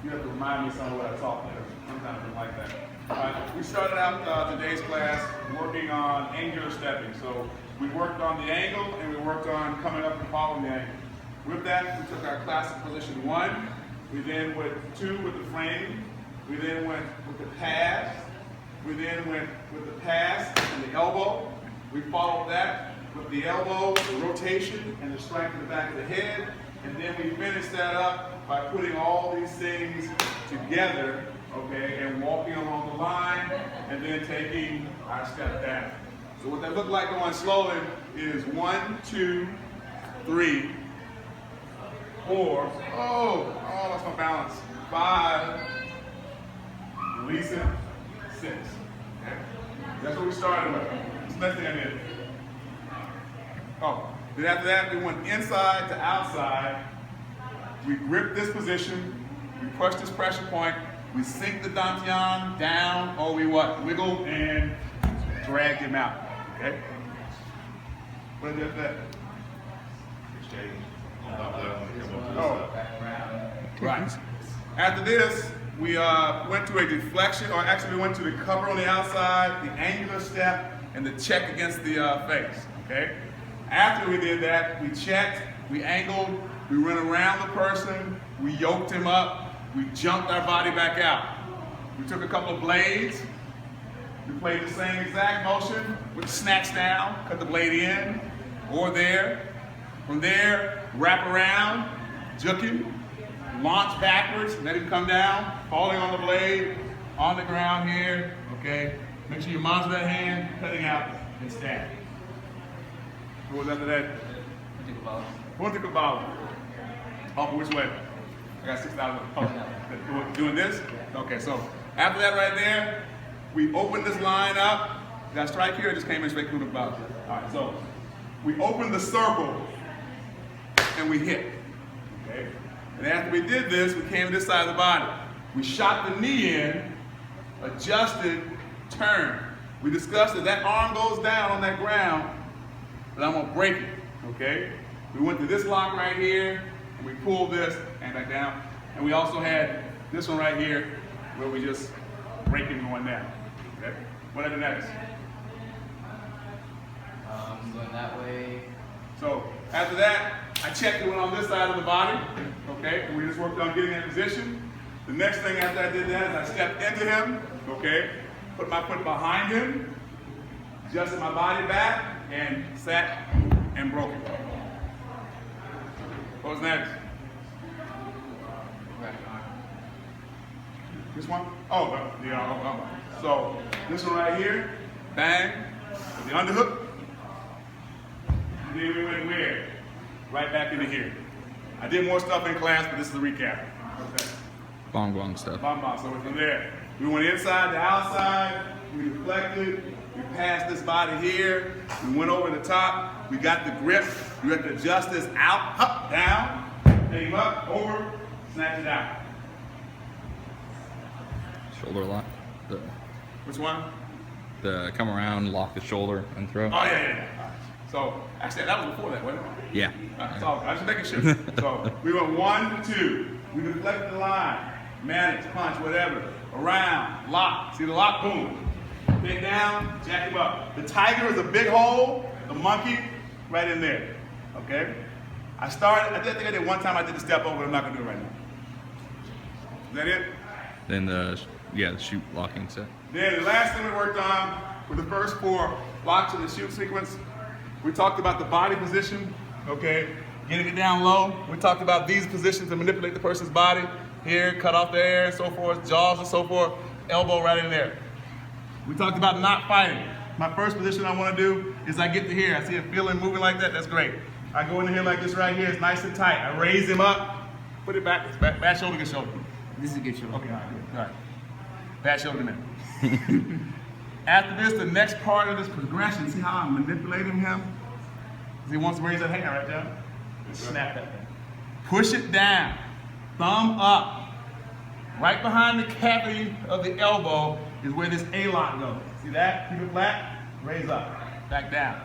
You have to remind me some of what I taught there. Sometimes I like that. All right, we started out today's class working on angular stepping. So we worked on the angle and we worked on coming up and following the angle. With that, we took our classic position 1. We then went 2 with the frame. We then went with the pass. We then went with the pass and the elbow. We followed that with the elbow, the rotation, and the strike to the back of the head. And then we finished that up by putting all these things together, okay, and walking along the line, and then taking our step down. So what that looked like going slowly is 1, 2, 3, 4, I lost my balance, 5, release it, 6. Okay? That's what we started with. That's the next thing I did. Then after that, we went inside to outside. We gripped this position. We pushed this pressure point. We sink the dantian down, or we what? Wiggle and drag him out. Okay? What did that? Exchange. Right. After this, we went to a deflection, or actually we went to the cover on the outside, the angular step, and the check against the face. Okay? After we did that, we checked, we angled, we went around the person, we yoked him up, we jumped our body back out. We took a couple of blades, we played the same exact motion with the snatch down, cut the blade in, or there. From there, wrap around, juke him, launch backwards, let him come down, falling on the blade, on the ground here, okay? Make sure you monitor that hand, cutting out, and stab. What was after that? Vertical volley. Off which way? I got 6,000. Oh, doing this? Okay, so after that right there, we opened this line up. Did I strike here or just came in straight through the volley? All right, so we opened the circle and we hit. Okay? And after we did this, we came to this side of the body. We shot the knee in, adjusted, turned. We discussed that that arm goes down on that ground, but I'm gonna break it, okay? We went to this lock right here, and we pulled this and back down. And we also had this one right here, where we just break it going down, okay? What are the next? Going that way. So after that, I checked it went on this side of the body, okay? And we just worked on getting in position. The next thing after I did that is I stepped into him, okay? Put my foot behind him, adjusted my body back, and sat and broke it. What was next? This one? So this one right here, bang, with the underhook. And then we went where? Right back into here. I did more stuff in class, but this is a recap. Okay. Bong stuff. Bong. So from there, we went inside to outside, we deflected, we passed this body here, we went over the top, we got the grip, you have to adjust this out, up, down, take him up, over, snatch it out. Shoulder lock. Which one? The come around, lock the shoulder, and throw. Oh, yeah. So, actually, that was before that, wasn't it? Yeah. So, I was making sure. So, we went 1, 2, we deflected the line, manage, punch, whatever, around, lock. See the lock? Boom. Take down, jack him up. The tiger is a big hole, the monkey, right in there. Okay? I think I did one time, I did the step over, I'm not going to do it right now. Is that it? Then the shoot locking set. Then the last thing we worked on were the first 4 locks in the shoot sequence. We talked about the body position, okay? Getting it down low. We talked about these positions to manipulate the person's body. Here, cut off the air and so forth, jaws and so forth, elbow right in there. We talked about not fighting. My first position I want to do is I get to here. I see a feeling moving like that, that's great. I go into here like this right here, it's nice and tight. I raise him up, put it back, bad shoulder, good shoulder. This is a good shoulder. Okay, all right, good. All right. Bad shoulder minute. After this, the next part of this progression, see how I'm manipulating him? He wants to raise that hand right there. Snap that thing. Push it down, thumb up. Right behind the cavity of the elbow is where this A-lock goes. See that? Keep it flat, raise up, back down.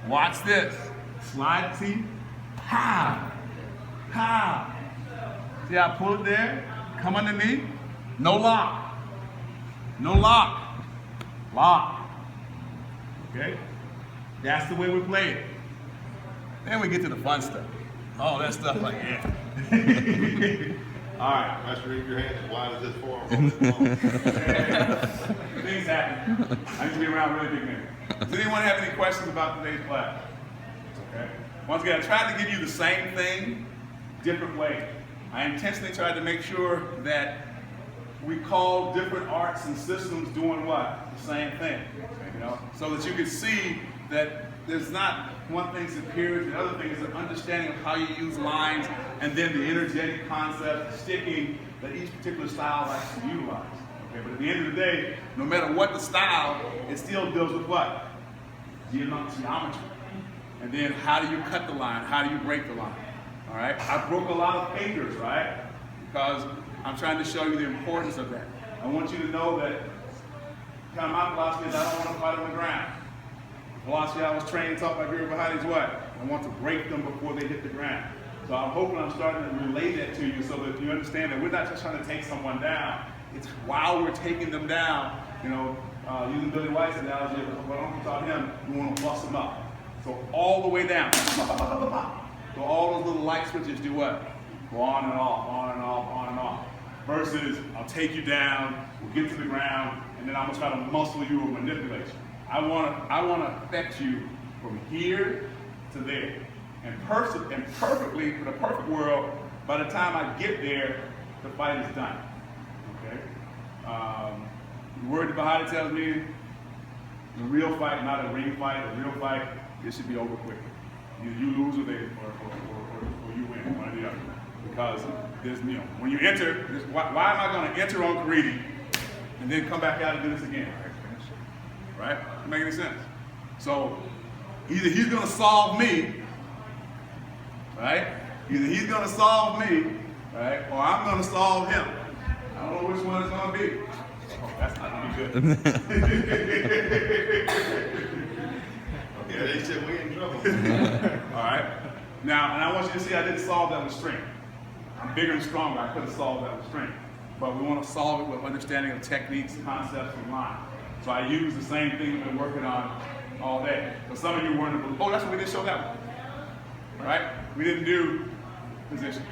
Watch this. Slide, see? Pow, pow. See how I pull it there? come underneath, no lock. No lock. Lock. Okay? That's the way we play it. Then we get to the fun stuff. Oh, that stuff like, yeah. All right. Master Reid, your hands as wide as this forearm. Things happen. I need to be around really big men. Does anyone have any questions about today's class? Okay. Once again, I tried to give you the same thing, different way. I intentionally tried to make sure that we call different arts and systems doing what? The same thing. You know, so that you can see that there's not one thing superior to the other thing. It's an understanding of how you use lines, and then the energetic concept, sticking that each particular style likes to utilize. Okay, but at the end of the day, no matter what the style, it still deals with what? Geometry. And then how do you cut the line? How do you break the line? All right? I broke a lot of fingers, right? Because I'm trying to show you the importance of that. I want you to know that kind of my philosophy is I don't want to fight on the ground. The philosophy I was trained, taught by Guru Bahati is what? I want to break them before they hit the ground. So I'm hoping I'm starting to relay that to you so that you understand that we're not just trying to take someone down. It's while we're taking them down, you know, using Billy White's analogy of what Uncle taught him, we want to bust them up. So all the way down. So all those little light switches do what? Go on and off, on and off, on and off. Versus, I'll take you down, we'll get to the ground, and then I'm gonna try to muscle you or manipulate you. I wanna affect you from here to there. And perfectly, in a perfect world, by the time I get there, the fight is done. Okay? The word that Bahati tells me, the real fight, not a ring fight, a real fight, it should be over quickly. Either you lose or you win, one or the other. Because there's, you know, when you enter, why am I going to enter on Reid and then come back out and do this again? Right? Doesn't make any sense. So either he's going to solve me, right? Either he's going to solve me, right? Or I'm going to solve him. I don't know which one it's going to be. Oh, that's not going to be good. Yeah, they said we in trouble. All right. Now, and I want you to see I didn't solve that with strength. I'm bigger and stronger. I could have solved that with strength. But we want to solve it with understanding of techniques, concepts, and line. So I use the same thing we've been working on all day. But some of you weren't able to, oh, that's what we didn't show that one. Right? We didn't do position.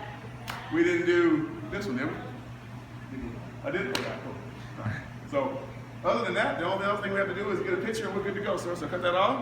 We didn't do this one, did we? I did. Okay, cool. All right. So other than that, the only other thing we have to do is get a picture and we're good to go. So cut that off.